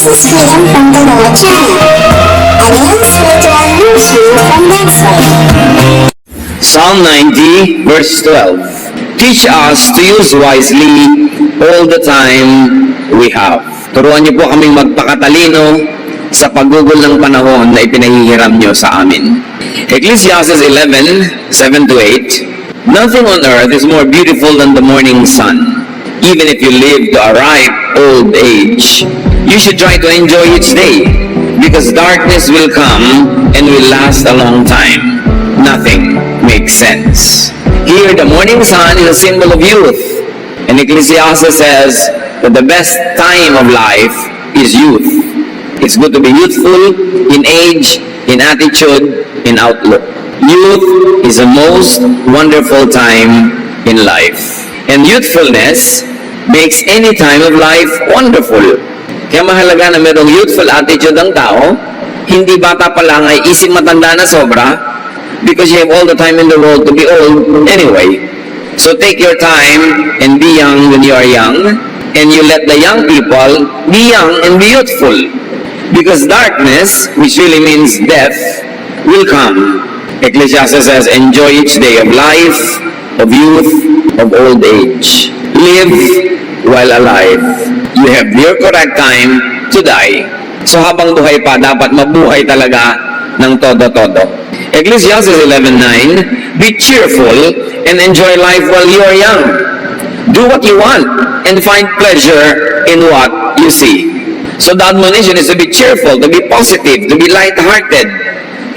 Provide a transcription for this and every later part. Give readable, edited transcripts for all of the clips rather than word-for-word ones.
Freedom from the Lower Channel. Again, spiritual nourishment from Densway. Psalm 90, verse 12. Teach us to use wisely all the time we have. Turuan niyo po kaming magpakatalino sa paggugol ng panahon na ipinahihiram niyo sa amin. Ecclesiastes 11, 7-8. Nothing on earth is more beautiful than the morning sun. Even if you live to a ripe old age, you should try to enjoy each day, because darkness will come and will last a long time. Nothing makes sense. Here, the morning sun is a symbol of youth. And Ecclesiastes says that the best time of life is youth. It's good to be youthful in age, in attitude, in outlook. Youth is the most wonderful time in life. And youthfulness makes any time of life wonderful. Kaya mahalaga na mayroong youthful attitude ang tao. Hindi bata pa lang ay isip matanda na sobra, because you have all the time in the world to be old anyway. So take your time and be young when you are young, and you let the young people be young and be youthful. Because darkness, which really means death, will come. Ecclesiastes says, enjoy each day of life, of youth, of old age. Live while alive. You have your correct time to die. So habang buhay pa, dapat mabuhay talaga ng todo-todo. Ecclesiastes 11:9, be cheerful and enjoy life while you are young. Do what you want and find pleasure in what you see. So the admonition is to be cheerful, to be positive, to be light-hearted,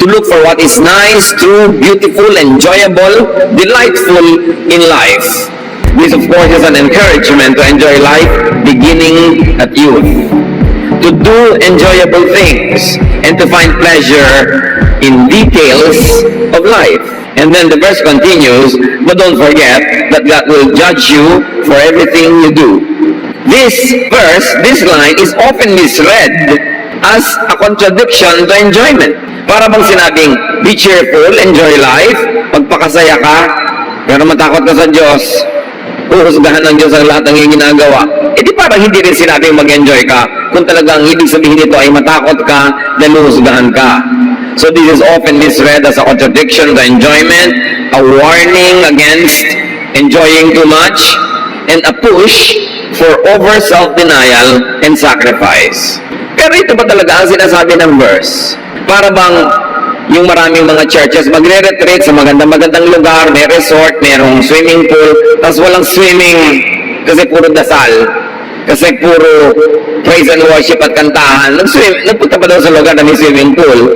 to look for what is nice, true, beautiful, enjoyable, delightful in life. This, of course, is an encouragement to enjoy life beginning at youth. To do enjoyable things and to find pleasure in details of life. And then the verse continues, but don't forget that God will judge you for everything you do. This verse, this line, is often misread as a contradiction to enjoyment. Para bang sinabing, be cheerful, enjoy life, magpakasaya ka, pero matakot ka sa Diyos, uhusgahan ng Diyos ang lahat ng iyong ginagawa. E di parang hindi rin sinabing mag-enjoy ka, kung talagang ibig sabihin nito ay matakot ka, dahil uhusgahan ka. So this is often misread as a contradiction to enjoyment, a warning against enjoying too much, and a push for over self-denial and sacrifice. Pero ito ba talaga ang sinasabi ng verse? Para bang yung maraming mga churches magre-retreat sa magandang-magandang lugar, may resort, mayroong swimming pool, tapos walang swimming kasi puro dasal, kasi puro praise and worship at kantahan. Nagpunta pa daw sa lugar na may swimming pool.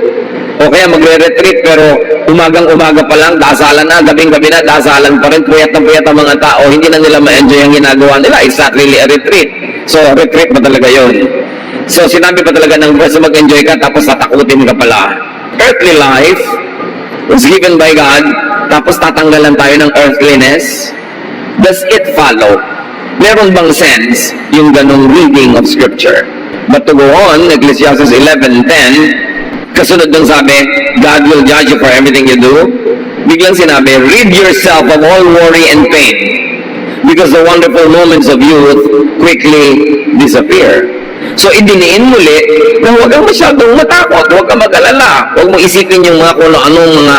O kaya magre-retreat pero umagang-umaga pa lang, dasalan na, gabing-gabi na, dasalan pa rin, puyat ang mga tao, hindi na nila ma-enjoy ang ginagawa nila. It's not really a retreat. So, retreat pa talaga yun. So, sinabi pa talaga ng verse na mag-enjoy ka, tapos tatakutin ka pala. Earthly life was given by God, tapos tatanggalan tayo ng earthliness. Does it follow? Meron bang sense yung ganong reading of Scripture? But to go on, Ecclesiastes 11:10, kasunod ng sabi, God will judge you for everything you do. Biglang sinabi, rid yourself of all worry and pain, because the wonderful moments of youth quickly disappear. So, idiniin muli na huwag kang masyadong matakot, huwag kang mag-alala, huwag mo isipin yung mga kung anong mga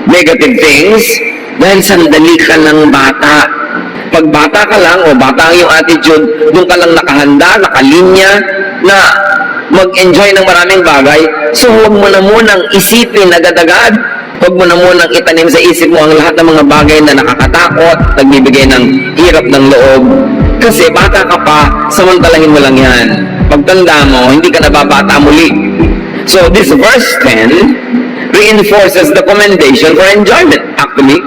negative things, dahil sandali ka ng bata. Pag bata ka lang, o bata ang iyong attitude, doon ka lang nakahanda, nakalinya, na mag-enjoy ng maraming bagay, so huwag mo na munang isipin agad-agad, huwag mo na munang itanim sa isip mo ang lahat ng mga bagay na nakakatakot, nagbibigay ng hirap ng loob, kasi bata ka pa, samantalahin mo lang yan. Pagtanda mo, hindi ka nababata muli. So this verse 10 reinforces the commendation for enjoyment, actually,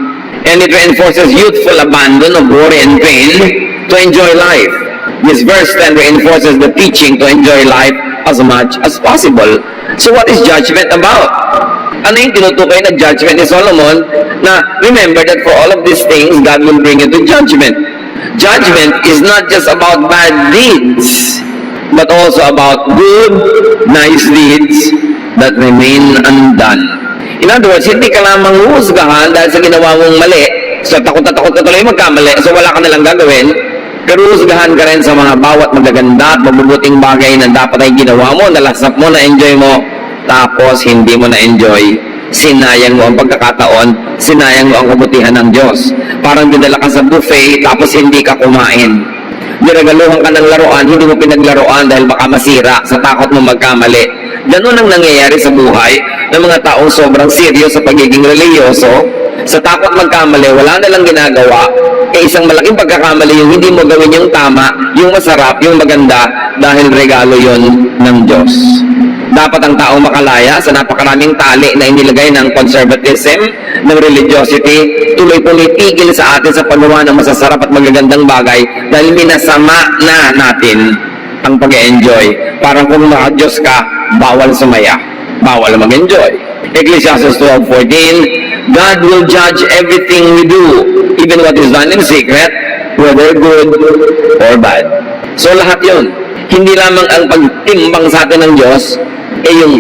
and it reinforces youthful abandon of worry and pain to enjoy life. This verse 10 reinforces the teaching to enjoy life as much as possible. So what is judgment about? Ano yung tinutukoy na judgment ni Solomon? Na remember that for all of these things, God will bring you to judgment. Judgment is not just about bad deeds, but also about good, nice deeds that remain undone. In other words, hindi ka lamang huhusgahan dahil sa ginawa mong mali, so takot na tuloy magkamali, so wala ka nalang gagawin. Pero husgahan ka rin sa mga bawat magaganda at mabubuting bagay na dapat ay ginawa mo, nalasap mo, na-enjoy mo, tapos hindi mo na-enjoy. Sinayang mo ang pagkakataon, sinayang mo ang kabutihan ng Diyos. Parang dinala ka sa buffet, tapos hindi ka kumain. Niregaluhan ka ng laruan, hindi mo pinaglaruan dahil baka masira sa takot mo magkamali. Ganun ang nangyayari sa buhay ng mga taong sobrang seryo sa pagiging reliyoso. Sa takot magkamali, wala na lang ginagawa. Isang malaking pagkakamali yung hindi mo gawin yung tama, yung masarap, yung maganda, dahil regalo yon ng Diyos. Dapat ang tao makalaya sa napakaraming tali na inilagay ng conservatism, ng religiosity, tuloy-tuloy tigil sa atin sa paggawa ng masasarap at magagandang bagay dahil minasama na natin ang pag-enjoy. Parang kung maka-Diyos ka, bawal sumaya, bawal mag-enjoy. Ecclesiastes 12:14, God will judge everything we do, even what is done in secret, whether good or bad. So lahat yun. Hindi lamang ang pagtimbang sa atin ng Diyos, yung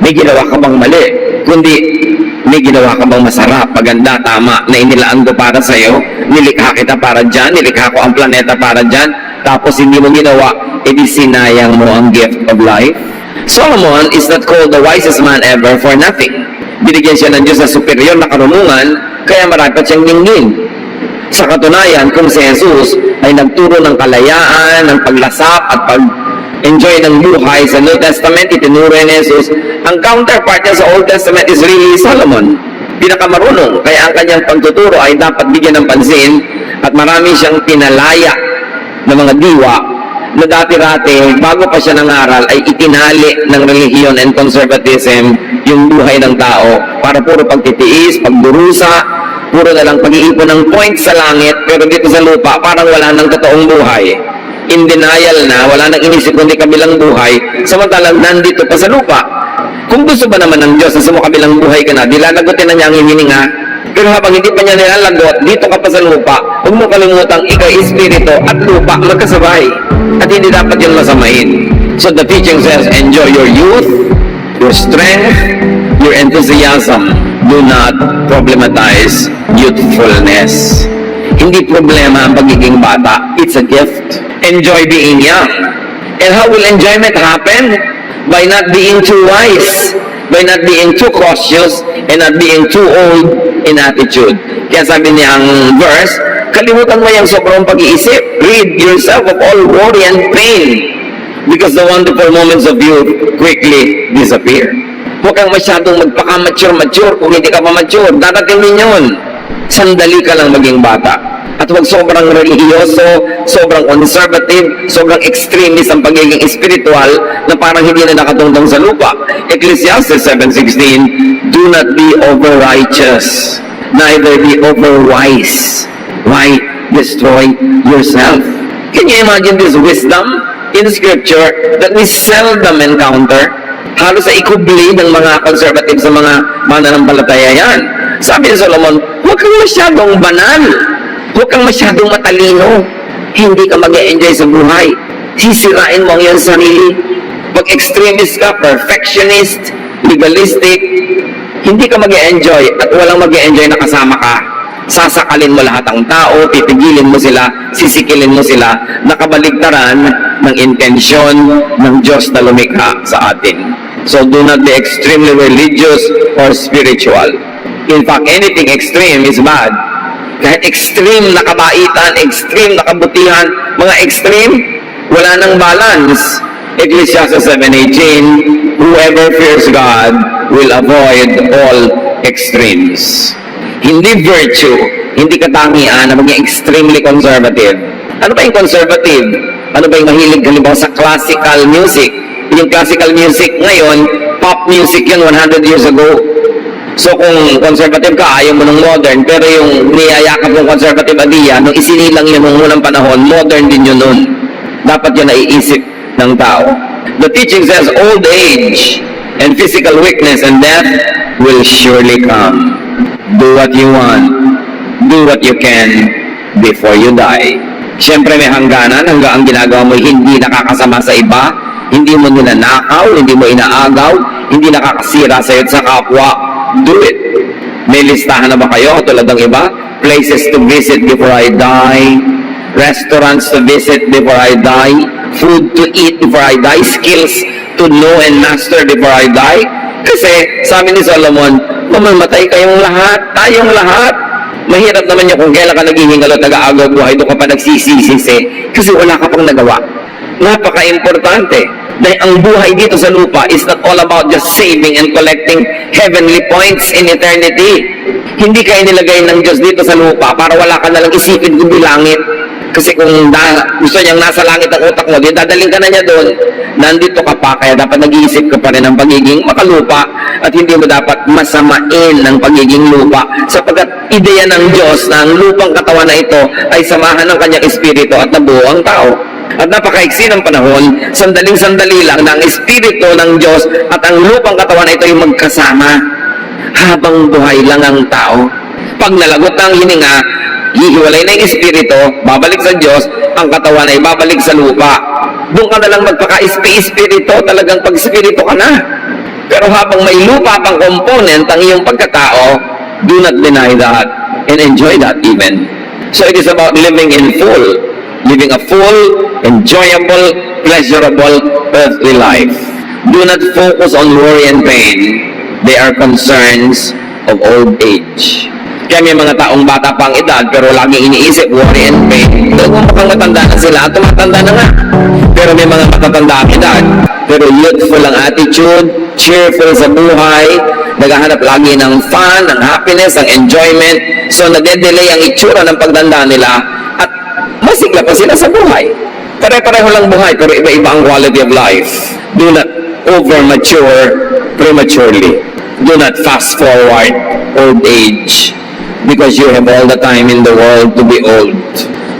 may ginawa ka bang mali, kundi may ginawa ka bang masarap, maganda, tama, na inilaan ko para sa'yo, nilikha kita para dyan, nilikha ko ang planeta para dyan, tapos hindi mo ginawa, edi sinayang mo ang gift of life. Solomon is not called the wisest man ever for nothing. Binigyan siya ng Diyos sa superior na karunungan, kaya marapat siyang ninggin. Sa katunayan, kung si Jesus ay nagturo ng kalayaan, ng paglasap at pag-enjoy ng buhay sa New Testament, itinuro ni Jesus, ang counterpart niya sa Old Testament is really Solomon. Pinakamarunong, kaya ang kanyang pagtuturo ay dapat bigyan ng pansin at marami siyang pinalaya ng mga diwa na dati-rati, bago pa siya nangaral, ay itinali ng relihiyon and conservatism yung buhay ng tao para puro pagtitiis, pagdurusa, puro na lang pag-iipon ng points sa langit, pero dito sa lupa, parang wala ng totoong buhay. In denial na, wala nang inisip kundi kabilang buhay, samantalang nandito pa sa lupa. Kung gusto ba naman ng Diyos na sumukabilang buhay ka na, dilalagutin na niya ang hininga. Pero habang hindi pa niya nilalagot, dito ka pa sa lupa, huwag mo kalimutang ikaw espiritu at lupa magkasabay. At hindi dapat yun masamain. So the teaching says, enjoy your youth, your strength, your enthusiasm. Do not problematize youthfulness. Hindi problema ang pagiging bata. It's a gift. Enjoy being young. And how will enjoyment happen? By not being too wise, by not being too cautious, and not being too old in attitude. Kaya sabi niya ang verse, kalimutan mo yung sobrang pag-iisip. Rid yourself of all worry and pain, because the wonderful moments of youth quickly disappear. Huwag kang masyadong magpaka-mature kung hindi ka pa mature. Darating din yun. Sandali ka lang maging bata. At huwag sobrang religyoso, sobrang conservative, sobrang extremist ang pagiging espiritual na parang hindi na nakatungtong sa lupa. Ecclesiastes 7:16, do not be over-righteous, neither be over-wise. Why destroy yourself? Can you imagine this wisdom in Scripture that we seldom encounter? Halos sa ikubli ng mga conservative sa mga mananampalataya yan. Sabi ni Solomon, huwag kang masyadong banal. Huwag kang masyadong matalino. Hindi ka mag-e-enjoy sa buhay. Sisirain mo ang iyong sarili. Pag extremist ka, perfectionist, legalistic, hindi ka mag-e-enjoy at walang mag-e-enjoy na kasama ka. Sasakalin mo lahat ng tao, pipigilin mo sila, sisikilin mo sila, nakabaligtaran ng intensyon ng Diyos na lumikha sa atin. So do not be extremely religious or spiritual. In fact, anything extreme is bad. Kahit extreme na kabaitan, extreme na kabutihan, mga extreme, wala nang balance. Ecclesiastes 7:18, whoever fears God will avoid all extremes. Hindi virtue, hindi katangian na maging extremely conservative. Ano ba yung conservative? Ano ba yung mahilig halimbawa sa classical music? Yung classical music ngayon, pop music yun 100 years ago. So kung conservative ka, ayaw mo ng modern, pero yung niyayakap ng conservative idea, nung isinilang yun nung unang panahon, modern din yun nun. Dapat yun naiisip ng tao. The teaching says, old age and physical weakness and death will surely come. Do what you want. Do what you can before you die. Siyempre may hangganan, hanggang ang ginagawa mo hindi nakakasama sa iba, hindi mo ninanakaw, hindi mo inaagaw, hindi nakakasira sa iyo at sa kapwa. Do it. May listahan na ba kayo tulad ng iba? Places to visit before I die, restaurants to visit before I die, food to eat before I die, skills to know and master before I die. Kasi, sabi ni Solomon, mamamatay kayong lahat, tayong lahat. Mahirap naman yung kung kailan ka naghihingalo, nag-aagaw buhay, doon ka pa nagsisisi, kasi wala ka pang nagawa. Napaka-importante. Dahil ang buhay dito sa lupa is not all about just saving and collecting heavenly points in eternity. Hindi kayo nilagay ng Diyos dito sa lupa para wala ka nalang isipin kundi langit. Kasi kung gusto niyang nasa langit ang utak mo, dadaling ka na niya doon, nandito ka pa, kaya dapat nag-iisip ka pa rin ng pagiging makalupa at hindi mo dapat masamain ng pagiging lupa. Sapagkat ideya ng Diyos na ang lupang katawan na ito ay samahan ng kanyang espiritu at nabuo ang tao. At napakaiksi ng panahon, sandaling-sandali lang na ang espiritu ng Diyos at ang lupang katawan na ito ay magkasama habang buhay lang ang tao. Pag nalagot ang hininga, hihiwalay na yung espiritu, babalik sa Diyos, ang katawan ay babalik sa lupa. Doon ka na lang magpaka-espiritu, talagang pag-espiritu ka na. Pero habang may lupa pang component ang iyong pagkatao, do not deny that and enjoy that even. So it is about living in full. Living a full, enjoyable, pleasurable, earthly life. Do not focus on worry and pain. They are concerns of old age. Kaya may mga taong bata pang edad pero laging iniisip worry and pain. Dalawang mukhang matanda na sila at tumatanda na nga. Pero may mga matatanda ang edad. Pero youthful ang attitude, cheerful sa buhay, naghahanap lagi ng fun, ng happiness, ng enjoyment. So nade-delay ang itsura ng pagtanda nila at masigla pa sila sa buhay. Pare-pareho lang buhay pero iba-iba ang quality of life. Do not over-mature prematurely. Do not fast-forward old age because you have all the time in the world to be old.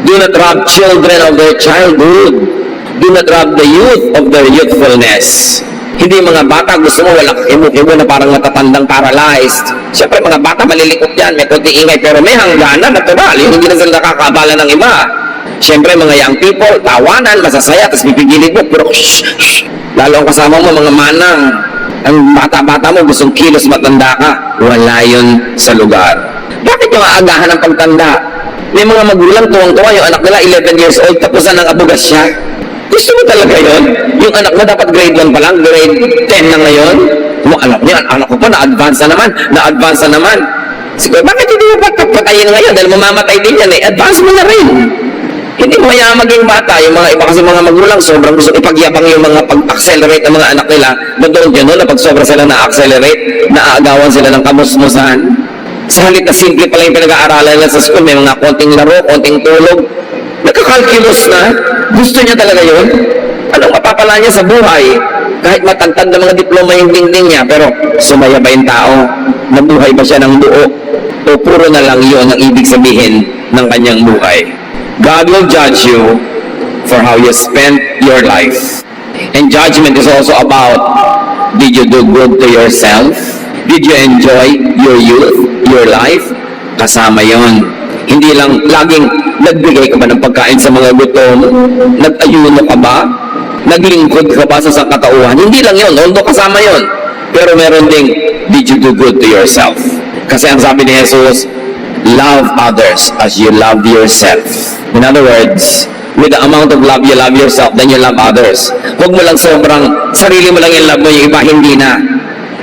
Do not rob children of their childhood. Do not rob the youth of their youthfulness. Hindi mga bata gusto mo walang kimu-kimu na parang matatandang paralyzed. Siyempre mga bata malilikot yan, may konti ingay pero may hangganan, natural. Yung hindi na sila nakakabala ng iba. Siyempre mga young people, tawanan, masasaya, tapos pipigilin mo, pero shh, shh. Lalo ang kasama mo, mga manang. Ang bata-bata mo, gustong kilos matanda ka. Wala yun sa lugar. Bakit yung aagahan ng pagtanda? May mga magulang tuwang-tuwa, yung anak nila 11 years old, tapusan ng abugas siya. Gusto mo talaga yun? Yung anak mo dapat grade 1 pa lang, grade 10 na ngayon? Mo alam niya, anak ko pa, na-advance na naman. Sige, bakit hindi mo patayin ngayon? Dahil mamamatay din yan eh, advance mo na rin. Hindi mo kaya maging bata. Yung mga iba kasi mga magulang, sobrang gusto ipagyabang yung mga pag-accelerate ng mga anak nila. Doon yun, na pag sobra sila na-accelerate, naaagawan sila ng kamusmusan. Sa halit na simple pala yung pinag-aaralan nila sa school, may mga konting laro, konting tulog. Nagkakalculus na. Gusto niya talaga yun. Anong mapapala niya sa buhay? Kahit matagtag na mga diploma yung dingding niya, pero sumaya ba yung tao? Nabuhay ba siya ng buo? O puro na lang yun ang ibig sabihin ng kanyang buhay? God will judge you for how you spent your life. And judgment is also about, did you do good to yourself? Did you enjoy your youth, your life? Kasama yon. Hindi lang laging nagbigay ka ba ng pagkain sa mga gutom? Nag-ayuno ka ba? Naglingkod ka ba sa sangkatauhan? Hindi lang yon, although kasama yon. Pero meron ding, did you do good to yourself? Kasi ang sabi ni Jesus, love others as you love yourself. In other words, with the amount of love you love yourself, then you love others. Huwag mo lang sobrang, sarili mo lang yung love mo, yung iba hindi na.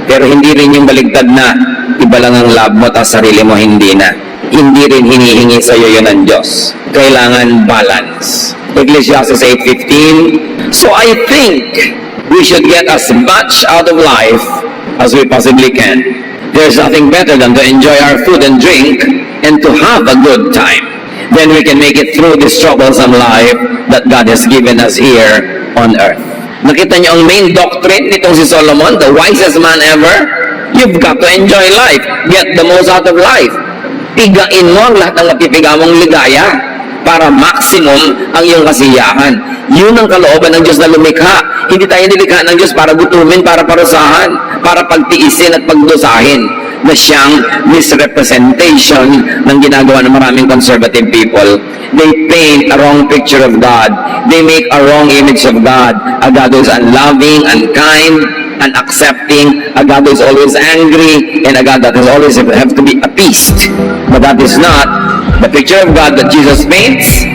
Pero hindi rin yung baligtad na, iba lang ang love mo, tapos sarili mo hindi na. Hindi rin hinihingi sa iyo yun ng Diyos. Kailangan balance. Ecclesiastes 8:15. So I think we should get as much out of life as we possibly can. There's nothing better than to enjoy our food and drink and to have a good time. Then we can make it through this troublesome life that God has given us here on earth. Nakita niyo ang main doctrine nitong si Solomon, the wisest man ever? You've got to enjoy life. Get the most out of life. Pigain mo ang lahat ng mapipiga mong ligaya para maximum ang iyong kasiyahan. Yun ang kalooban ng Diyos na lumikha. Hindi tayo nilikha ng Diyos para gutumin, para parusahan, para pagtiisin at pagdusahin, na siyang misrepresentation ng ginagawa ng maraming conservative people. They paint a wrong picture of God. They make a wrong image of God. A God who is unloving, unkind, unaccepting, a God who is always angry, and a God that has always have to be appeased. But that is not the picture of God that Jesus paints.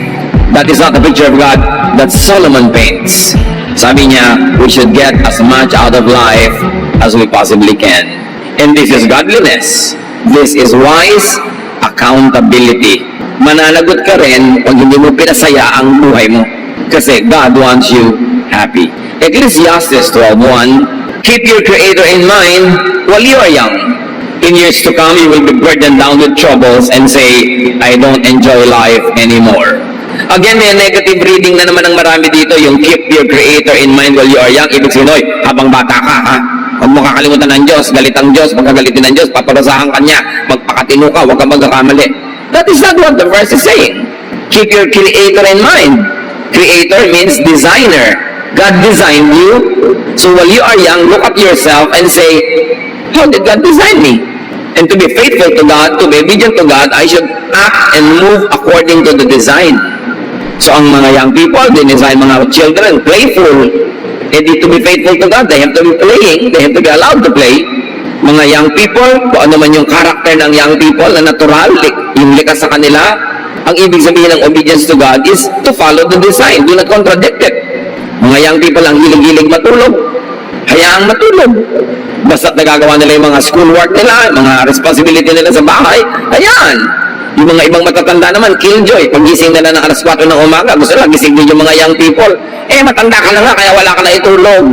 That is not the picture of God that Solomon paints. Sabi niya, we should get as much out of life as we possibly can. And this is godliness. This is wise accountability. Mananagot ka rin pag hindi mo pinasaya ang buhay mo. Kasi God wants you happy. Ecclesiastes 12:1, keep your Creator in mind while you are young. In years to come, you will be burdened down with troubles and say, I don't enjoy life anymore. Again, may negative reading na naman ng marami dito, yung keep your Creator in mind while you are young. Ibig sabihin, habang bata ka, ha? Huwag mo kakalimutan ng Diyos, galit ang Diyos, pagkagalitin ng Diyos, paparusahan ka niya, magpakatino ka, huwag ka magkakamali. That is not what the verse is saying. Keep your Creator in mind. Creator means designer. God designed you. So while you are young, look at yourself and say, how did God design me? And to be faithful to God, to be obedient to God, I should act and move according to the design. So ang mga young people, they design mga children, playful. And to be faithful to God, they have to be playing, they have to be allowed to play. Mga young people, kung ano man yung karakter ng young people na natural, yung likas sa kanila, ang ibig sabihin ng obedience to God is to follow the design. Do not contradict it. Mga young people ang hilig-hilig matulog. Hayaang matulog. Basta't nagagawa nila yung mga schoolwork nila, mga responsibility nila sa bahay, ayan. Yung mga ibang matatanda naman, killjoy. Pag-gising nila ng alas 4 ng umaga, gusto nila gising din yung mga young people. Matanda ka na nga, kaya wala ka na itulog.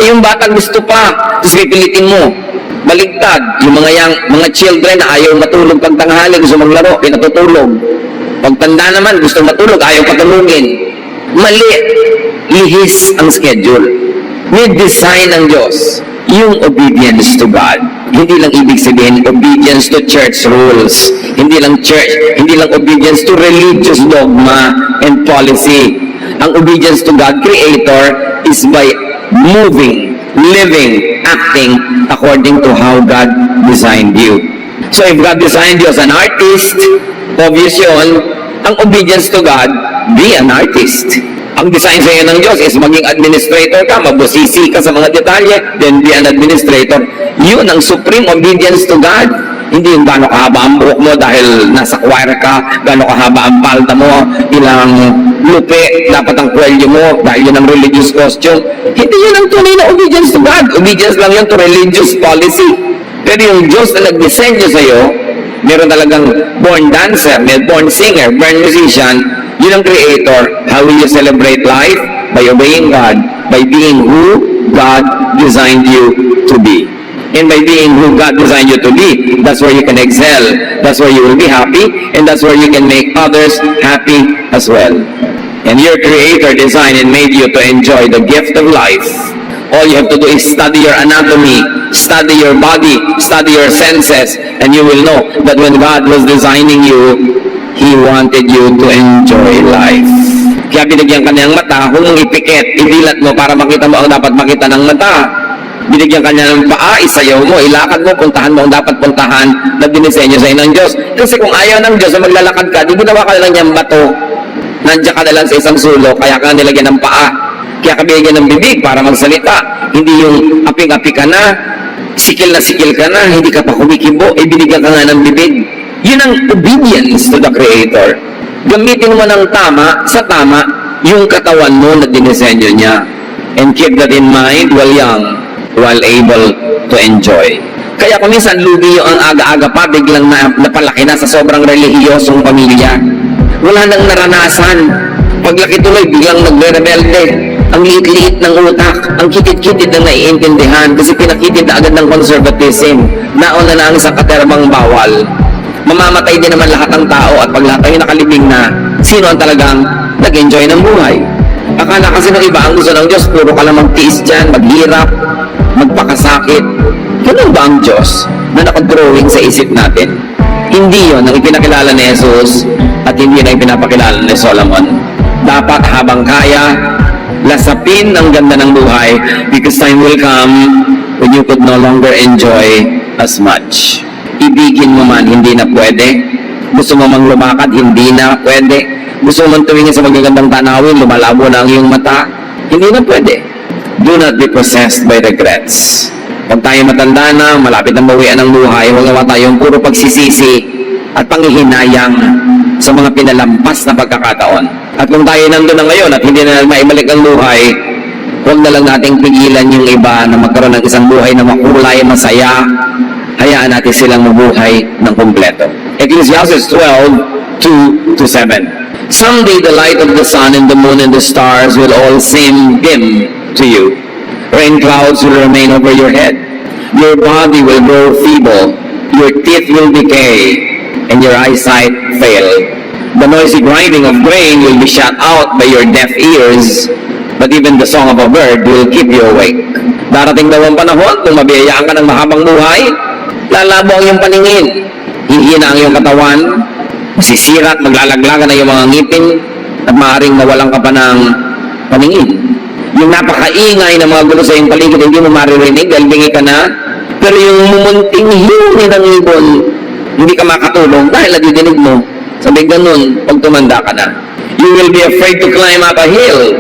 Yung bata gusto pa, tapos pipilitin mo. Baligtad, yung mga children na ayaw matulog pag tanghali, gusto maglaro, pinatutulog. Pag tanda naman, gusto matulog, ayaw patulugin. Mali, lihis ang schedule. May design ng Diyos. Yung obedience to God, hindi lang ibig sabihin obedience to church rules, hindi lang obedience to religious dogma and policy. Ang obedience to God, Creator, is by moving, living, acting according to how God designed you. So if God designed you as an artist, obvious yun, ang obedience to God, be an artist. Ang design sa iyo ng Diyos is maging administrator ka, mabusisi ka sa mga detalye, then be an administrator. Yun ang supreme obedience to God. Hindi yung gano'ng kahaba ang buhok mo dahil nasa choir ka, gano'ng kahaba ang palda mo, ilang lupi, dapat ang kwelyo mo dahil yun ang religious costume. Hindi yun ang tunay na obedience to God. Obedience lang yun to religious policy. Pero yung Diyos na nag-design sa iyo, meron talagang born dancer, may born singer, born musician, yun ang Creator. How will you celebrate life? By obeying God, by being who God designed you to be. And by being who God designed you to be, that's where you can excel, that's where you will be happy, and that's where you can make others happy as well. And your Creator designed and made you to enjoy the gift of life. All you have to do is study your anatomy, study your body, study your senses, and you will know that when God was designing you, He wanted you to enjoy life. Kaya binigyan ka niyang mata, huwag mong ipikit, idilat mo para makita mo ang dapat makita ng mata. Binigyan ka niya ng paa, isayaw mo, ilakad mo, puntahan mo ang dapat puntahan na dinisenyo sa ng Diyos. Kasi kung ayaw ng Diyos na maglalakad ka, di ginawa ka lang niyang bato. Nandiyan ka na lang sa isang sulok, kaya ka nilagyan ng paa. Kaya ka binigyan ng bibig para magsalita. Hindi yung aping-api ka na sikil ka na, hindi ka pa kumikibo, binigyan ka nga ng bibig. Yun ang obedience to the Creator. Gamitin mo ng tama, sa tama, yung katawan mo na dinisenyo niya. And keep that in mind while young, while able to enjoy. Kaya kung minsan lugi yung ang aga-aga pa, biglang napalaki na sa sobrang relihiyosong pamilya. Wala nang naranasan. Paglaki tuloy, biglang nagre-rebelde. Ang liit-liit ng utak, ang kitid-kitid na naiintindihan kasi pinakitid na agad ng conservatism. Nauna na ang isang katerbang bawal. Mamamatay din naman lahat ng tao at pag lahat tayo nakalibing na, sino ang talagang nag-enjoy ng buhay? Akala kasi ng iba ang gusto ng Diyos, puro ka lang magtiis dyan, maghirap, magpakasakit. Ganun ba ang Diyos na nakadrawing sa isip natin? Hindi yon ang ipinakilala ni Jesus at hindi na ipinapakilala ni Solomon. Dapat habang kaya, lasapin ang ganda ng buhay because time will come when you could no longer enjoy as much. Ibigin mo man, hindi na pwede. Gusto mo mang lumakad, hindi na pwede. Gusto mo man tumingin sa magagandang tanawin, lumalabo na ang iyong mata, hindi na pwede. Do not be possessed by regrets. Pag tayo matanda na, malapit ang bawian ng buhay, huwag naman tayong puro pagsisisi at panghihinayang sa mga pinalampas na pagkakataon. At kung tayo nandun na ngayon at hindi na maibalik ang buhay, huwag na lang nating pigilan yung iba na magkaroon ng isang buhay na makulay, masaya. Hayaan natin silang mabuhay ng kumpleto. Ecclesiastes 12:2-7. Someday the light of the sun and the moon and the stars will all seem dim to you. Rain clouds will remain over your head. Your body will grow feeble. Your teeth will decay, and your eyesight fail. The noisy grinding of grain will be shut out by your deaf ears, but even the song of a bird will keep you awake. Darating daw ang panahon kung mabiyayaan ka ng mahabang buhay, lalabo ang iyong paningin, hihina ang iyong katawan, masisira at maglalaglagan ang iyong mga ngipin, at maaaring mawalan ka pa ng paningin. Yung napakaingay ng mga gulo sa iyong paligid, hindi mo maririnig dahil bingi ka na, pero yung mumunting huni ng ibon, hindi ka makatulog dahil nadidinig mo. Sabi ganun, pag tumanda ka na. You will be afraid to climb up a hill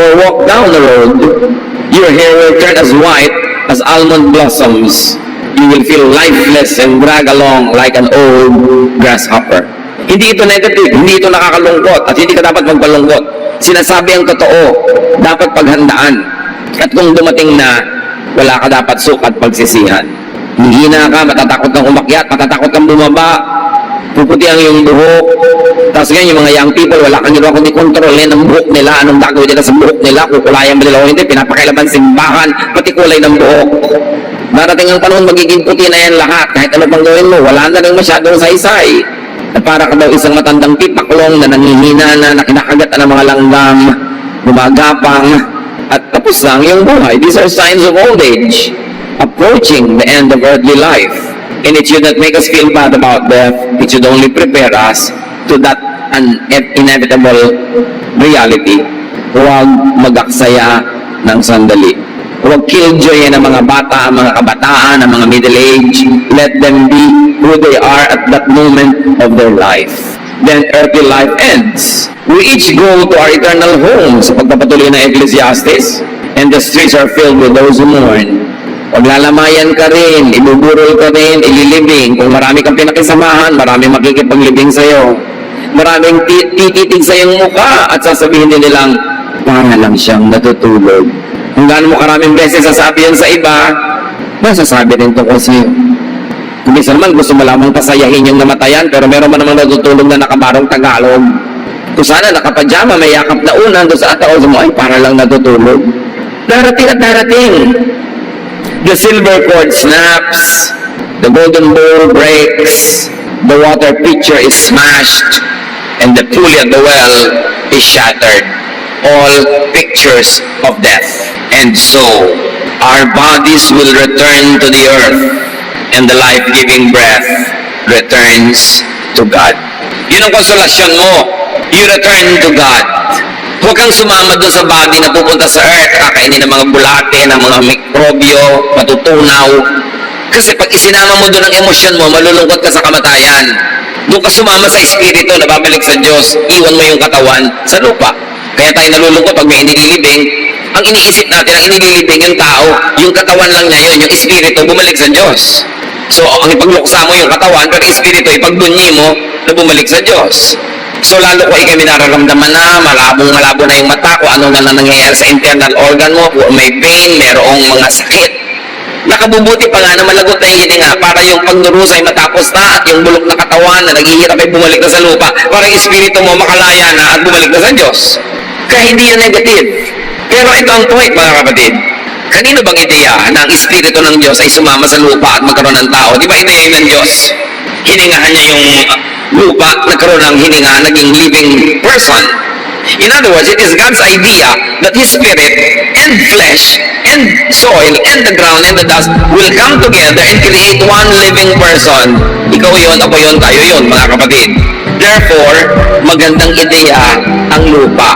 or walk down the road. Your hair will turn as white as almond blossoms. You will feel lifeless and drag along like an old grasshopper. Hindi ito negative, hindi ito nakakalungkot, at hindi ka dapat magpalungkot. Sinasabi ang totoo, dapat paghandaan. At kung dumating na, wala ka dapat sukat pagsisihan. Hihina ka, matatakot kang umakyat, matatakot kang bumaba, puputi ang iyong buhok. Tapos ganyan, yung mga young people, wala kang ginawa kundi kontrolin ang buhok nila, anong gagawin nila sa buhok nila, kukulayan ba nila o hindi, pinapakailaban simbahan, pati kulay ng buhok. Darating ang panahon, magiging puti na yan lahat, kahit ano pang gawin mo, wala na rin masyadong saysay. At para ka daw isang matandang tipaklong na nanghihina na, nakinakagat ng mga langgam, gumagapang, at tapos na ang iyong buhay. These are signs of old age, approaching the end of earthly life. And it should not make us feel bad about death. It should only prepare us to that inevitable reality. Huwag magaksaya ng sandali. Huwag killjoy ng mga bata, ang mga kabataan, ang mga middle age. Let them be who they are at that moment of their life. Then earthly life ends. We each go to our eternal home sa pagpapatuloy ng Ecclesiastes, and the streets are filled with those who mourn. Paglalamayan ka rin, ibuburol ka rin, ililibing. Kung marami kang pinakisamahan, marami makikipaglibing sa'yo. Maraming tititig sa iyong mukha at sasabihin din nilang, para lang siyang natutulog. Kung gaano mo karaming beses sasabi yan sa iba, masasabi rin tungkol sa'yo. Kung minsan naman gusto mo lamang pasayahin yung namatayan, pero meron man namang natutulog na nakabarong Tagalog. Kung sana nakapadyama, may yakap na unan, doon sa ataos mo, ay para lang natutulog. Darating at darating. The silver cord snaps, the golden bowl breaks, the water pitcher is smashed, and the pulley at the well is shattered. All pictures of death. And so, our bodies will return to the earth, and the life-giving breath returns to God. Yun ang konsolasyon mo. You return to God. Huwag kang sumama doon sa body na pupunta sa earth, kakainin ng mga bulate, ng mga mikrobyo, matutunaw. Kasi pag isinama mo doon ang emosyon mo, malulungkot ka sa kamatayan. Doon ka sumama sa espiritu na babalik sa Diyos, iwan mo yung katawan sa lupa. Kaya tayo nalulungkot pag may inililibing. Ang iniisip natin, ang inililibing yung tao, yung katawan lang niya yun, yung espiritu, bumalik sa Diyos. So, ang ipagluksa mo yung katawan, pero espiritu, ipagbunyi mo na bumalik sa Diyos. So, lalo ko kami nararamdaman na, malabo na yung mata, kung ano na nangyayari sa internal organ mo, kung may pain, merong mga sakit. Nakabubuti pa nga na malagot na yung hininga para yung pagdurusay matapos na at yung bulok na katawan na naghihirap ay bumalik na sa lupa para yung espiritu mo makalaya na at bumalik na sa Diyos. Kaya hindi yan negative. Pero ito ang point, mga kapatid. Kanino bang ideya na ang espiritu ng Diyos ay sumama sa lupa at magkaroon ng tao? Di ba inayin ng Diyos? Hiningahan niya yung lupa, nagkaroon ng hininga, naging living person. In other words, it is God's idea that His Spirit and flesh and soil and the ground and the dust will come together and create one living person. Ikaw yun, ako yun, tayo yun, mga kapatid. Therefore, magandang ideya ang lupa.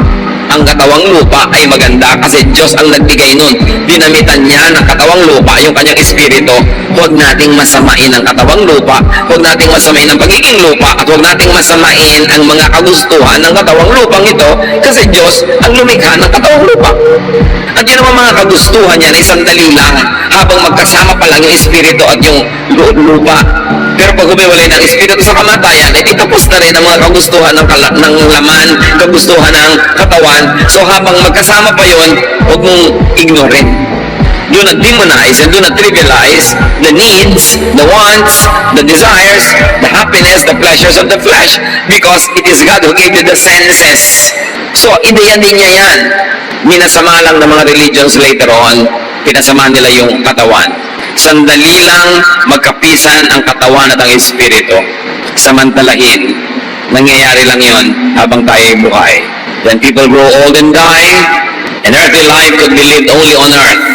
ang katawang lupa ay maganda kasi Diyos ang nagbigay nun. Dinamitan niya ng katawang lupa yung kanyang espiritu. Huwag nating masamain ang katawang lupa, huwag nating masamain ang pagiging lupa, at huwag nating masamain ang mga kagustuhan ng katawang lupang ito kasi Diyos ang lumikha ng katawang lupa. At yun naman mga kagustuhan niya ay sandali lang habang magkasama pa lang yung espiritu at yung lupa. Pero pag humiwalay ng espiritu sa kamatayan, ay tapos na rin ang mga kagustuhan ng laman, kagustuhan ng katawan. So habang magkasama pa yun, huwag mong ignorin. Do not demonize and do not trivialize the needs, the wants, the desires, the happiness, the pleasures of the flesh, because it is God who gave you the senses. So, ideya din niya yan. Minasama lang ng mga religions later on, pinasama nila yung katawan. Sandali lang magkapisan ang katawan at ang espiritu. Samantalahin, nangyayari lang yon habang tayo ay buhay. When people grow old and die, an earthly life could be lived only on earth,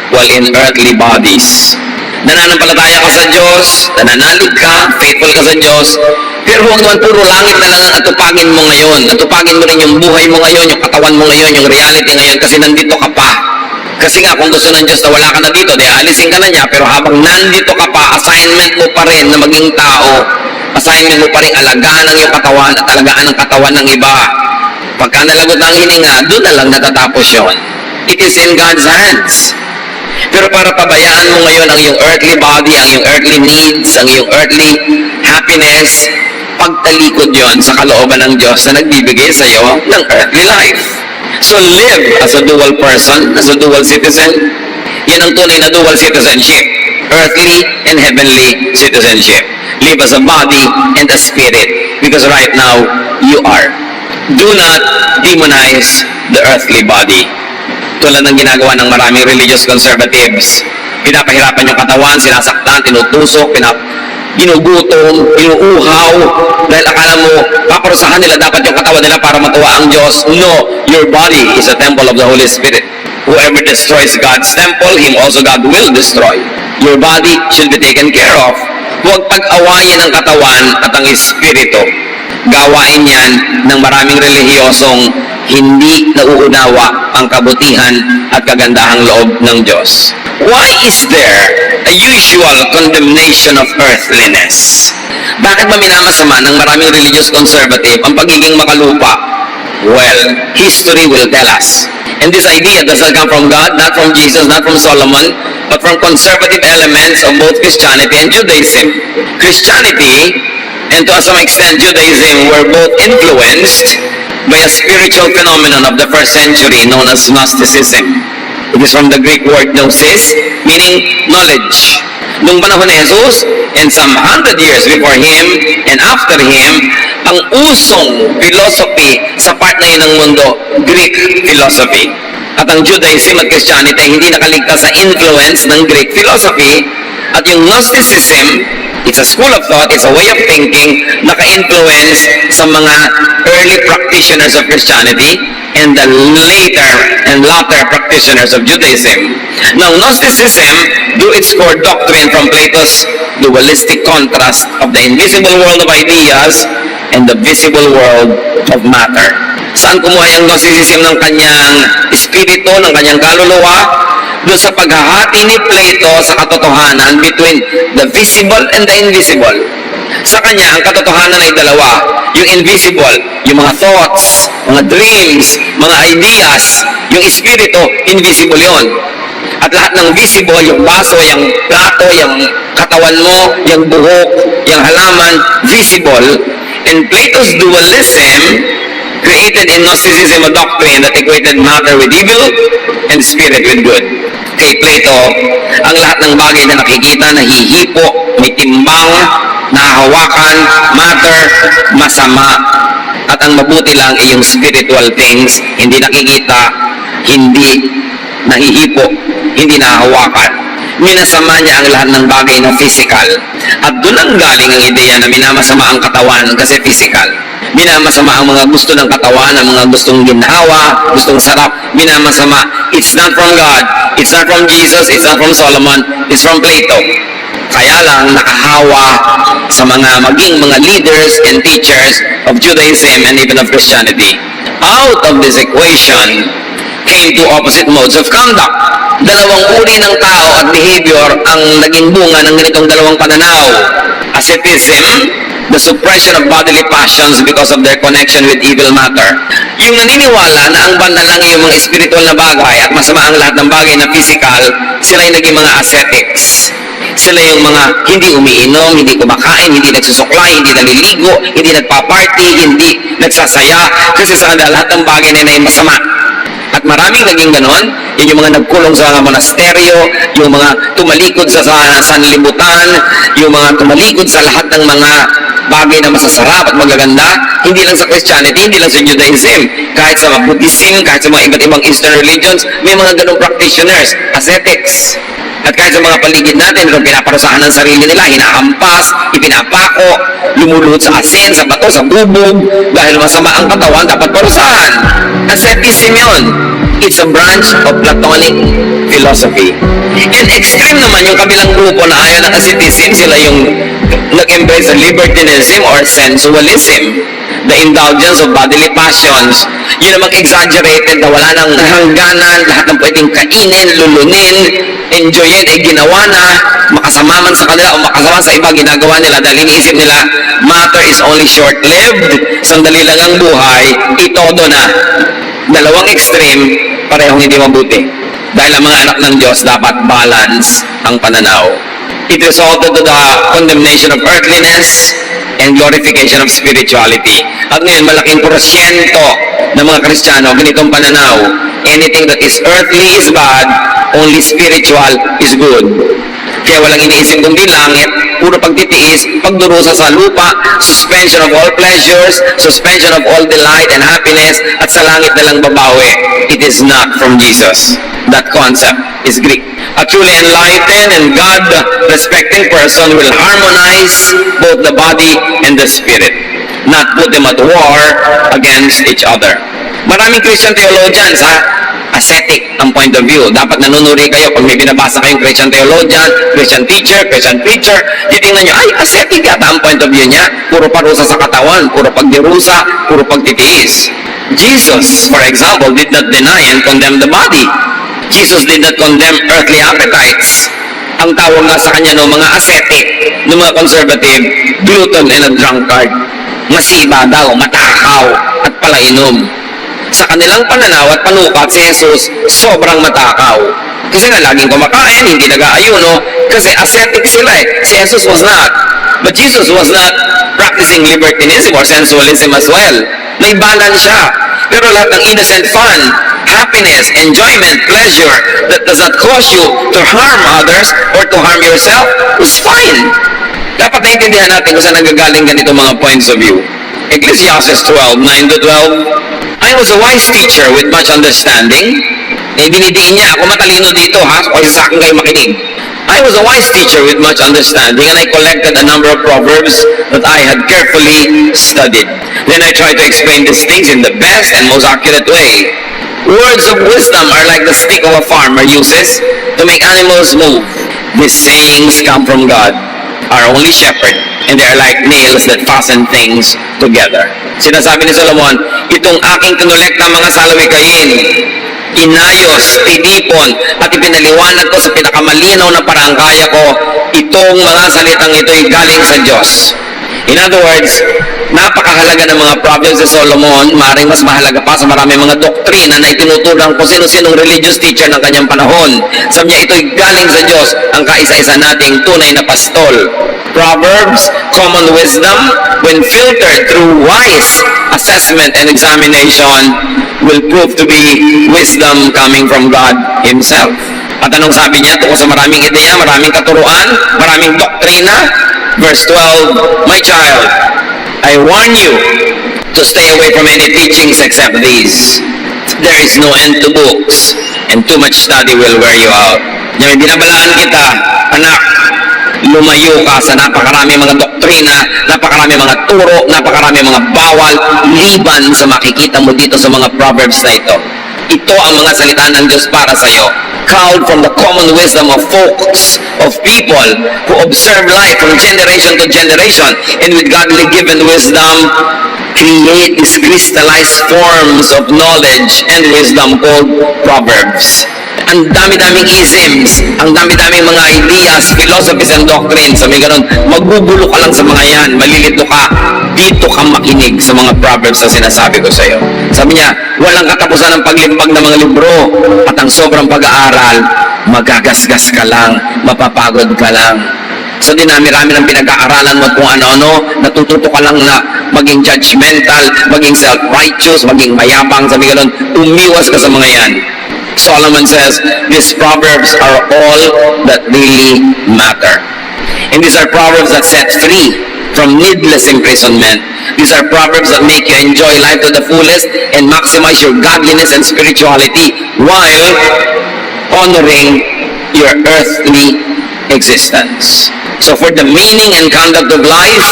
while in earthly bodies. Nananampalataya ka sa Diyos, nananalig ka, faithful ka sa Diyos, pero huwag naman puro langit na lang ang atupagin mo ngayon. Atupagin mo rin yung buhay mo ngayon, yung katawan mo ngayon, yung reality ngayon, kasi nandito ka pa. Kasi nga, kung gusto ng Diyos na wala ka na dito, di alisin ka na niya, pero habang nandito ka pa, assignment mo pa rin na maging tao, assignment mo pa rin alagaan ang iyong katawan at alagaan ang katawan ng iba. Pagka nalagot ng hininga, doon na lang natatapos yun. It is in God's hands. Pero para pabayaan mo ngayon ang iyong earthly body, ang iyong earthly needs, ang iyong earthly happiness, pagtalikod yon sa kalooban ng Diyos na nagbibigay sa iyo ng earthly life. So live as a dual person, as a dual citizen. Yan ang tunay na dual citizenship. Earthly and heavenly citizenship. Live as a body and a spirit. Because right now, you are. Do not demonize the earthly body. Tulad ng ginagawa ng maraming religious conservatives. Pinapahirapan yung katawan, sinasaktan, tinutusok, ginugutom, inuuhaw, dahil akala mo, paparusahan nila dapat yung katawan nila para matuwa ang Diyos. No, your body is a temple of the Holy Spirit. Whoever destroys God's temple, him also God will destroy. Your body should be taken care of. Huwag pag-awayin ang katawan at ang espiritu. Gawain yan ng maraming relihiyosong hindi nauunawa ang kabutihan at kagandahang loob ng Diyos. Why is there a usual condemnation of earthliness? Bakit ba minamasama ng maraming religious conservative ang pagiging makalupa? Well, history will tell us. And this idea doesn't come from God, not from Jesus, not from Solomon, but from conservative elements of both Christianity and Judaism. Christianity, and to some extent Judaism, were both influenced by a spiritual phenomenon of the first century known as Gnosticism. It is from the Greek word gnosis, meaning knowledge. Noong panahon ni Jesus, and some 100 years before Him and after Him, ang usong philosophy sa part na yun ng mundo, Greek philosophy. At ang Judaism at Christianity hindi nakaligtas sa influence ng Greek philosophy. At yung Gnosticism, it's a school of thought, it's a way of thinking, naka-influence sa mga early practitioners of Christianity and the later and latter practitioners of Judaism. Now, Gnosticism drew its core doctrine from Plato's dualistic contrast of the invisible world of ideas and the visible world of matter. Saan kumuha yung Gnosticism ng kanyang espiritu, ng kanyang kaluluwa? Doon sa paghahati ni Plato sa katotohanan between the visible and the invisible. Sa kanya, ang katotohanan ay dalawa. Yung invisible, yung mga thoughts, mga dreams, mga ideas. Yung espiritu, invisible yon. At lahat ng visible, yung baso, yung plato, yung katawan mo, yung buhok, yung halaman, visible. And Plato's dualism created in Gnosticism a doctrine that equated matter with evil and spirit with good. Kay Plato, ang lahat ng bagay na nakikita, nahihipo, may timbang, nahahawakan, matter, masama. At ang mabuti lang ay yung spiritual things, hindi nakikita, hindi nahihipo, hindi nahahawakan. Minasama niya ang lahat ng bagay na physical. At doon ang galing ang ideya na minamasama ang katawan kasi physical. Minamasama ang mga gusto ng katawan, ang mga gustong ginhawa, gustong sarap, minamasama. It's not from God, it's not from Jesus, it's not from Solomon, it's from Plato. Kaya lang nakahawa sa maging mga leaders and teachers of Judaism and even of Christianity. out of this equation came two opposite modes of conduct. Dalawang uri ng tao at behavior ang naging bunga ng ganitong dalawang pananaw. Asceticism, the suppression of bodily passions because of their connection with evil matter. Yung naniniwala na ang banal lang yung mga spiritual na bagay at masama ang lahat ng bagay na physical, sila yung naging mga ascetics. Sila yung mga hindi umiinom, hindi kumakain, hindi nagsusuklay, hindi naliligo, hindi nagpa-party, hindi nagsasaya, kasi sa kanila lahat ng bagay na yun ay masama. At maraming naging ganon, yun yung mga nagkulong sa mga monasteryo, yung mga tumalikod sa sanlibutan, yung mga tumalikod sa lahat ng mga bagay na masasarap at magaganda, hindi lang sa Christianity, hindi lang sa Judaism, kahit sa Buddhism, kahit sa mga iba't ibang Eastern religions, may mga ganong practitioners, ascetics. At kahit sa mga paligid natin, mayroong pinaparusahan ng sarili nila, hinahampas, ipinapako, lumuluhod sa asin, sa bato, sa bubog, dahil masama ang katawan, dapat parusahan. Asceticism yun. It's a branch of Platonic philosophy. And extreme naman yung kabilang grupo na ayaw ng asceticism, sila yung nag-embrace the libertinism or sensualism, the indulgence of bodily passions. Yun namang exaggerated na wala nang hangganan, lahat ng pwedeng kainin, lulunin, enjoyin, ginawa na, makasama man sa kanila o makasama sa iba, ginagawa nila dahil iniisip nila, matter is only short-lived, sandali lang ang buhay, itodo na. Dalawang extreme, parehong hindi mabuti. Dahil ang mga anak ng Diyos dapat balance ang pananaw. It resulted to the condemnation of earthliness and glorification of spirituality. At ngayon, malaking porsyento ng mga Kristiyano, ganitong pananaw. Anything that is earthly is bad, only spiritual is good. Kaya walang iniisip kundi langit, puro pagtitiis, pagdurusa sa lupa, suspension of all pleasures, suspension of all delight and happiness, at sa langit na lang babawi. It is not from Jesus. That concept is Greek. A truly enlightened and God-respecting person will harmonize both the body and the spirit, not put them at war against each other. Maraming Christian theologians, ascetic ang point of view. Dapat nanunuri kayo pag may binabasa kayong Christian theologian, Christian teacher, Christian preacher, titingnan nyo, ay, ascetic yata ang point of view niya. Puro parusa sa katawan, puro pagdirusa, puro pagtitiis. Jesus, for example, did not deny and condemn the body. Jesus did not condemn earthly appetites. Ang tawag nga sa kanya ng mga ascetic, ng mga conservative, glutton and a drunkard. Masiba daw, matakaw, at palainom. Sa kanilang pananaw at panukat, si Jesus sobrang matakaw. Kasi nga laging kumakain, hindi nag-aayuno, kasi ascetic sila eh. Si Jesus was not. But Jesus was not practicing libertinism or sensualism as well. May balance siya. Pero lahat ng innocent fun, happiness, enjoyment, pleasure that does not cause you to harm others or to harm yourself was fine. Dapat naintindihan natin kung saan nagagaling ganito mga points of view. Ecclesiastes 12, 9-12. I was a wise teacher with much understanding. Dinidiin niya, ako matalino dito ha, o sa akin kayo makinig. I was a wise teacher with much understanding, and I collected a number of proverbs that I had carefully studied. Then I tried to explain these things in the best and most accurate way. Words of wisdom are like the stick of a farmer uses to make animals move. These sayings come from God, our only shepherd, and they are like nails that fasten things together. Sinasabi ni Solomon, itong aking kinolekta mga salawikain, inayos, tinipon, at ipinaliwanag ko sa pinakamalinaw na parang kaya ko, itong mga salitang ito'y galing sa Diyos. In other words, napakahalaga ng mga proverbs ni Solomon, maaaring mas mahalaga pa sa maraming mga doktrina na itinuturan kung sino-sinong religious teacher ng kanyang panahon. Sabi niya, ito'y galing sa Diyos, ang kaisa-isa nating tunay na pastol. Proverbs, common wisdom, when filtered through wise assessment and examination, will prove to be wisdom coming from God Himself. At anong sabi niya tungkol sa maraming ideya, maraming katuruan, maraming doktrina? Verse 12, my child, I warn you to stay away from any teachings except these. There is no end to books, and too much study will wear you out. Yung binabalaan kita, anak, lumayo ka sa napakarami mga doktrina, napakarami mga turo, napakarami mga bawal, liban sa makikita mo dito sa mga proverbs na ito. Ito ang mga salita ng Diyos para sa iyo. Culled from the common wisdom of folks, of people who observe life from generation to generation, and with godly given wisdom, create these crystallized forms of knowledge and wisdom called Proverbs. Ang dami-daming isms, ang dami-daming mga ideas, philosophies, and doctrines. Sabi ganun, magbubulo ka lang sa mga yan, malilito ka, dito ka makinig sa mga Proverbs na sinasabi ko sa iyo. Sabi niya, walang katapusan ng paglimpag ng mga libro at ang sobrang pag-aaral, magagasgas ka lang, mapapagod ka lang. So dinami-rami ng pinag-aaralan mo at kung ano-ano, natututo ka lang na maging judgmental, maging self-righteous, maging mayabang, sabi ganun, umiwas ka sa mga yan. Solomon says, these proverbs are all that really matter. And these are proverbs that set free from needless imprisonment. These are proverbs that make you enjoy life to the fullest and maximize your godliness and spirituality while honoring your earthly existence. So for the meaning and conduct of life,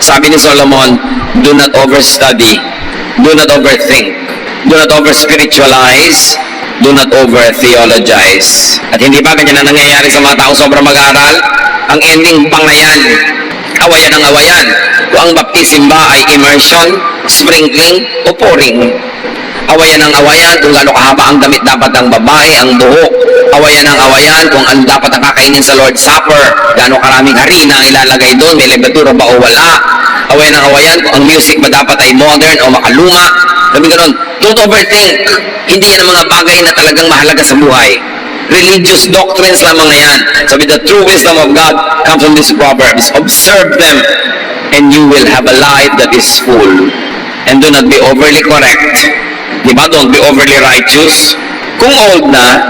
sabi ni Solomon, do not overstudy, do not overthink, do not over-spiritualize, do not over-theologize. At hindi ba ganyan na nangyayari sa mga tao sobrang mag-aaral? Ang ending pangayan, awayan ang awayan. Kung ang baptism ba ay immersion, sprinkling, o pouring. Awayan ang awayan kung gaano kahaba ang damit dapat ng babae, ang buhok. Awayan ang awayan kung ano dapat ang kakainin sa Lord's Supper, gaano karaming harina ang ilalagay doon, may lebatura ba o wala. Awayan ang awayan kung ang music ba dapat ay modern o makaluma. Sabi ganun, don't overthink. Hindi yan ang mga bagay na talagang mahalaga sa buhay. Religious doctrines lamang na yan. Sabi, the true wisdom of God comes from these proverbs. Observe them, and you will have a life that is full. And do not be overly correct. Diba? Don't be overly righteous. Kung old na,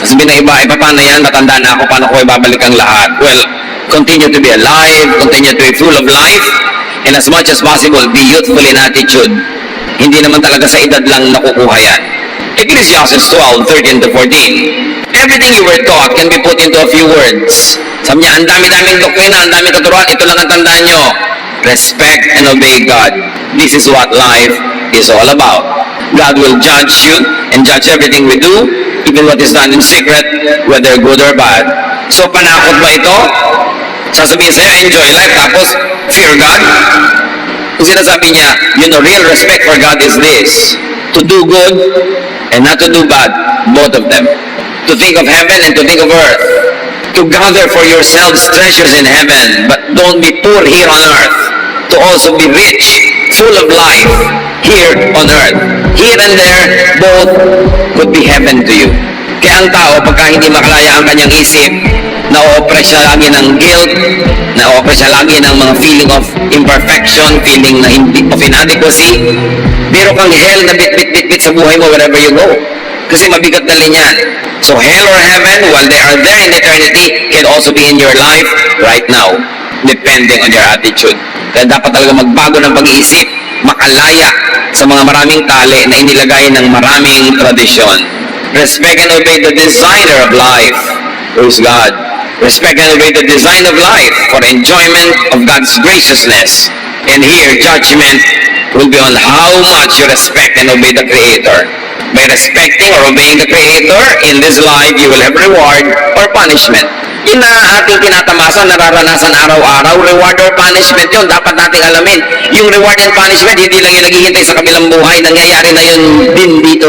sabi na iba, paano yan? Matanda na ako, paano ko ibabalik ang lahat? Well, continue to be alive, continue to be full of life, and as much as possible, be youthful in attitude. Hindi naman talaga sa edad lang nakukuha yan. Ecclesiastes 12:13 to 14. Everything you were taught can be put into a few words. Sabi niya, ang dami-daming doktrina, ang daming tuturuan, ito lang ang tandaan nyo. Respect and obey God. This is what life is all about. God will judge you and judge everything we do, even what is done in secret, whether good or bad. So, panakot ba ito? Sasabihin sa'yo, enjoy life, tapos fear God? Kung sinasabi niya, real respect for God is this: to do good and not to do bad, both of them. To think of heaven and to think of earth. To gather for yourselves treasures in heaven, but don't be poor here on earth. To also be rich, full of life, here on earth. Here and there, both could be heaven to you. Kaya ang tao, pagka hindi makalaya ang kanyang isip, na-oppress siya lagi ng guilt, na-oppress siya lagi ng mga feeling of imperfection, feeling na of inadequacy, meron kang hell na bit-bit-bit sa buhay mo wherever you go. Kasi mabigat na yan. So hell or heaven, while they are there in eternity, can also be in your life right now, depending on your attitude. Kaya dapat talaga magbago ng pag-iisip, makalaya sa mga maraming tali na inilagay ng maraming tradisyon. Respect and obey the designer of life, who is God. Respect and obey the design of life for enjoyment of God's graciousness. And here, judgment will be on how much you respect and obey the Creator. By respecting or obeying the Creator, in this life, you will have reward or punishment. Yun na ating tinatamasa, nararanasan araw-araw, reward or punishment yun, dapat nating alamin. Yung reward and punishment, hindi lang yung naghihintay sa kabilang buhay, nangyayari na yun din dito.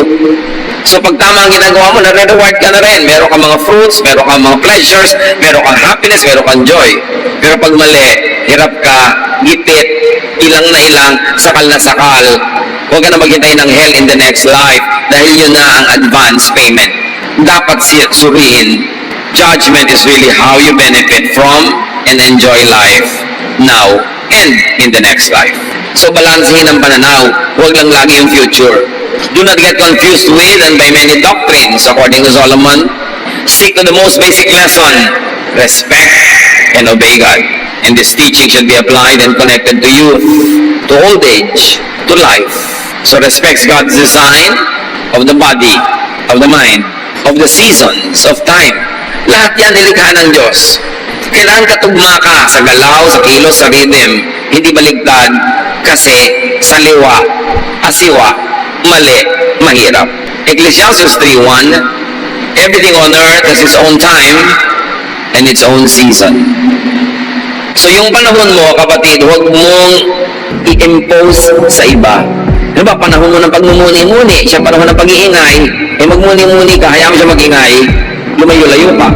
So pag tama ang ginagawa mo, nare-reward ka na rin. Meron kang mga fruits, meron kang mga pleasures, meron kang happiness, meron kang joy. Pero pag mali, hirap ka, gipit, ilang na ilang, sakal na sakal, huwag ka na maghintay ng hell in the next life dahil yun na ang advance payment. Dapat suriin, judgment is really how you benefit from and enjoy life now and in the next life. So balansehin ang pananaw, huwag lang lagi yung future. Do not get confused with and by many doctrines, according to Solomon. Stick to the most basic lesson, respect and obey God. And this teaching should be applied and connected to youth, to old age, to life. So respects God's design of the body, of the mind, of the seasons, of time. Lahat yan nilikha ng Diyos. Kailangan katugma ka sa galaw, sa kilos, sa rhythm. Hindi baligtad kasi saliwa, asiwa, mali, mahirap. Ecclesiastes 3:1, everything on earth has its own time and its own season. So yung panahon mo, kapatid, huwag mong i-impose sa iba. Ano ba, panahon mo ng pagmumuni-muni, siya panahon ng pag-iingay, magmuni-muni ka, hayaan mo siya mag-ingay, lumayo-layo ka.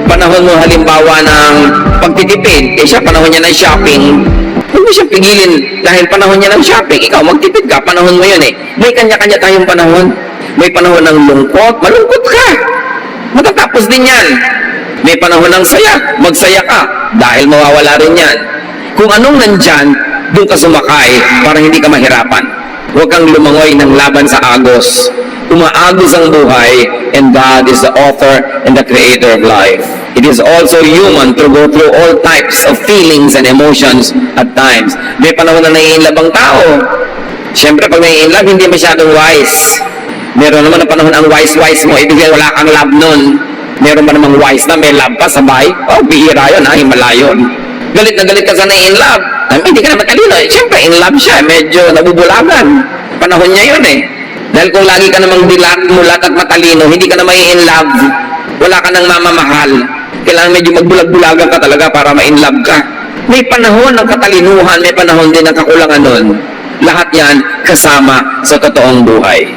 Panahon mo halimbawa ng pagtitipid, siya panahon niya ng shopping, huwag mo siyang pigilin dahil panahon niya ng shopping. Ikaw, magtipid ka, panahon mo yun eh. May kanya-kanya tayong panahon. May panahon ng lungkot, malungkot ka. Matatapos din yan. May panahon ng saya, magsaya ka dahil mawawala rin yan. Kung anong nandyan, doon ka sumakay para hindi ka mahirapan. Huwag kang lumangoy ng laban sa agos. Umaagos ang buhay, and God is the author and the creator of life. It is also human to go through all types of feelings and emotions at times. May panahon na nai-inlove ang tao. Siyempre, pag nai-inlove, hindi masyadong wise. Meron naman na panahon ang wise-wise mo, ibig sabihin wala kang love nun. Meron ba namang wise na may love pa sabay? Oh, bihira yun, himala yun. Galit na galit ka sa nai-inlove. Hindi ka na matalino. Siyempre, in love siya, medyo nabubulagan. Panahon niya yun eh. Dahil kung lagi ka namang dilat, mulat at matalino, hindi ka na may in love, wala ka nang mamamahal. Kailangan medyo magbulag-bulagan ka talaga para ma-in-love ka. May panahon ng katalinuhan, may panahon din ng kakulangan nun. Lahat yan kasama sa totoong buhay.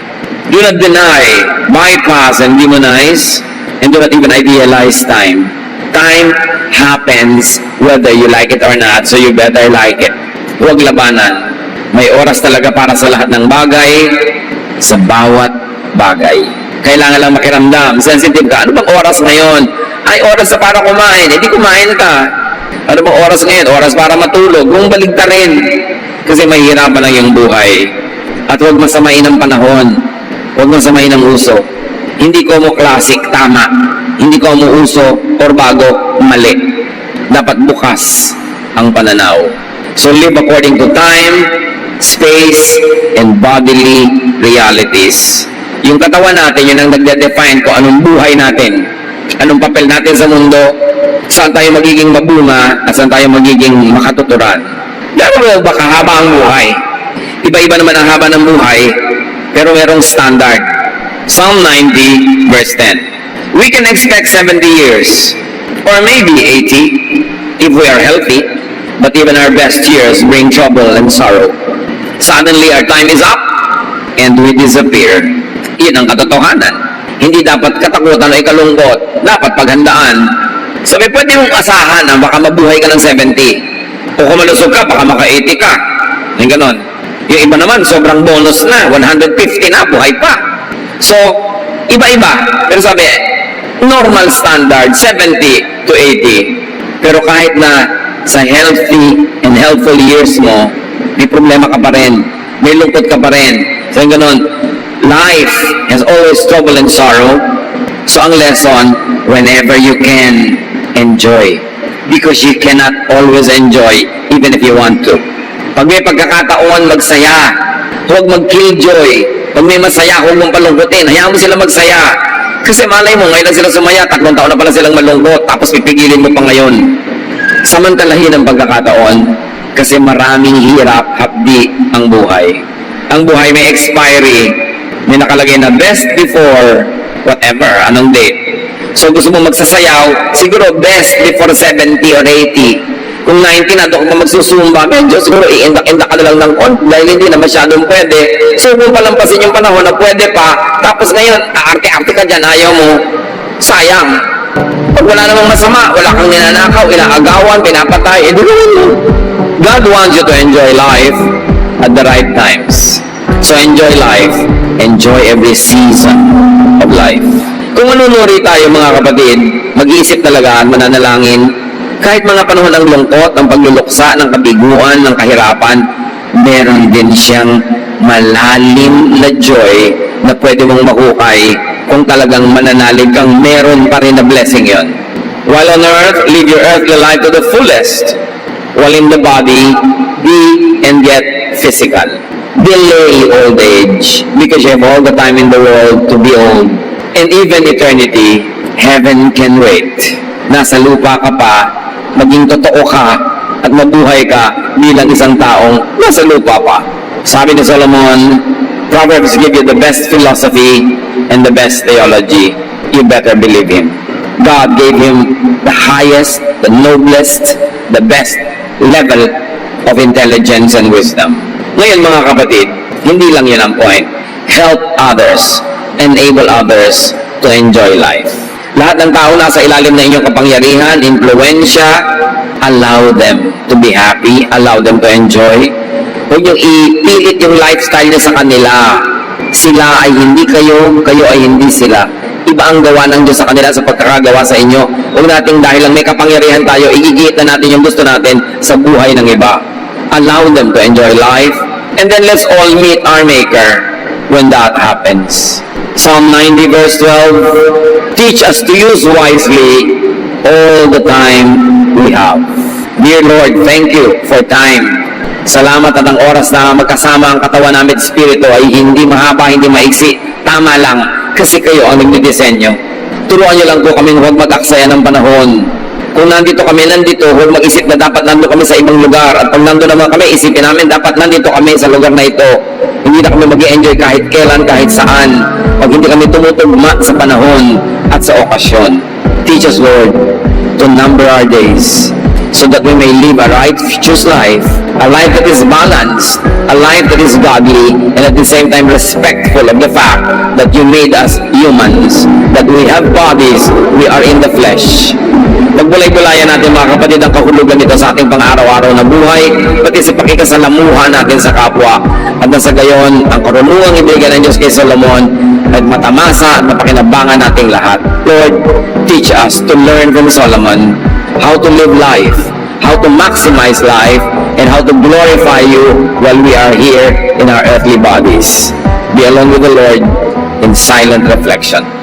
Do not deny, bypass, and demonize, and do not even idealize time. Time happens whether you like it or not, so you better like it. Huwag labanan. May oras talaga para sa lahat ng bagay, sa bawat bagay. Kailangan lang makiramdam. Sensitive ka. Ano bang oras ngayon? Ay, oras na para kumain. Hindi kumain ka. Ano bang oras ngayon? Oras para matulog. Kung balik ka rin. Kasi mahihirapan lang yung buhay. At huwag masamain ang panahon. Huwag masamain ang uso. Hindi ko mo classic, tama. Hindi ko mo uso or bago, mali. Dapat bukas ang pananaw. So live according to time, space, and bodily realities. Yung katawan natin, yun ang nagde-define kung anong buhay natin. Anong papel natin sa mundo, saan tayo magiging mabunga, at saan tayo magiging makatuturan. Pero baka haba ang buhay. Iba-iba naman ang haba ng buhay, pero merong standard. Psalm 90, verse 10. We can expect 70 years, or maybe 80, if we are healthy, but even our best years bring trouble and sorrow. Suddenly, our time is up, and we disappear. Yun ang katotohanan. Hindi dapat katakutan o ikalungkot. Dapat paghandaan. So, may pwede mong asahan na baka mabuhay ka ng 70. O kung malusog ka, baka maka-80 ka. Yung ganon. Yung iba naman, sobrang bonus na. 150 na, buhay pa. So, iba-iba. Pero sabi, normal standard, 70 to 80. Pero kahit na sa healthy and healthful years mo, may problema ka pa rin. May lungkot ka pa rin. So, yung ganon. Life has always trouble and sorrow. So, ang lesson, whenever you can, enjoy. Because you cannot always enjoy, even if you want to. Pag may pagkakataon, magsaya. Huwag mag-killjoy. Pag may masaya, huwag mong palungkutin. Hayaan mo sila magsaya. Kasi malay mo, ngayon lang sila sumaya, 3 taon na pala silang malungkot, tapos pipigilin mo pa ngayon. Samantalahin ang pagkakataon, kasi maraming hirap, hapdi ang buhay. Ang buhay may expiry. May nakalagay na best before whatever, anong date. So gusto mo magsasayaw, siguro best before 70 or 80. Kung 90 na doon ka magsusumba, medyo siguro iindak-indak ka na lang ng konti dahil hindi na masyadong pwede. So kung palampasin yung panahon na pwede pa, tapos ngayon, aarte-arte ka dyan, ayaw mo, sayang. Pag wala namang masama, wala kang ninanakaw, inaagawan, pinapatay, gawin mo. God wants you to enjoy life at the right times. So enjoy life. Enjoy every season of life. Kung manunuri tayo mga kapatid, mag-iisip talaga at mananalangin, kahit mga panahon ng lungkot, ng pagluluksa, ng kabiguan, ng kahirapan, meron din siyang malalim na joy na pwede mong mahukay kung talagang mananalig kang meron pa rin na blessing yon. While on earth, live your earthly life to the fullest. While in the body, be and get physical. Delay old age because you have all the time in the world to be old. And even eternity, heaven can wait. Nasa lupa ka pa, maging totoo ka at mabuhay ka bilang isang taong nasa lupa pa. Sabi ni Solomon, Proverbs give you the best philosophy and the best theology. You better believe him. God gave him the highest, the noblest, the best level of intelligence and wisdom. Ngayon mga kapatid, hindi lang yun ang point. Help others, enable others to enjoy life. Lahat ng tao nasa ilalim ng inyong kapangyarihan, influensya, allow them to be happy, allow them to enjoy. Huwag niyong ipilit yung lifestyle niyo sa kanila. Sila ay hindi kayo, kayo ay hindi sila. Iba ang gawa ng Diyos sa kanila sa pagkakagawa sa inyo. Huwag nating dahil lang may kapangyarihan tayo, igigit na natin yung gusto natin sa buhay ng iba. Allow them to enjoy life, and then let's all meet our Maker when that happens. Psalm 90 verse 12, teach us to use wisely all the time we have. Dear Lord, thank you for time. Salamat at ang oras na magkasama ang katawan namin at spirito ay hindi mahaba, hindi maiksi. Tama lang, kasi kayo ang nagdidisenyo. Turuan niyo lang po kami huwag mag-aksaya ng panahon. Kung nandito kami, nandito, huwag mag-isip na dapat nandito kami sa ibang lugar. At pag nandito naman kami, isipin namin dapat nandito kami sa lugar na ito. Hindi na kami mag-i-enjoy kahit kailan, kahit saan. Pag hindi kami tumutugma sa panahon at sa okasyon. Teach us, Lord, to number our days so that we may live a righteous life, a life that is balanced, a life that is godly, and at the same time respectful of the fact that you made us humans, that we have bodies, we are in the flesh. Pagbulay-bulayan natin mga kapatid ang kahulugan nito sa ating pang-araw-araw na buhay, pati sa pakikasalamuha natin sa kapwa. At sa gayon, ang karunungang ibigay ng Diyos kay Solomon at matamasa at mapakinabangan nating lahat. Lord, teach us to learn from Solomon how to live life, how to maximize life, and how to glorify you while we are here in our earthly bodies. Be alone with the Lord in silent reflection.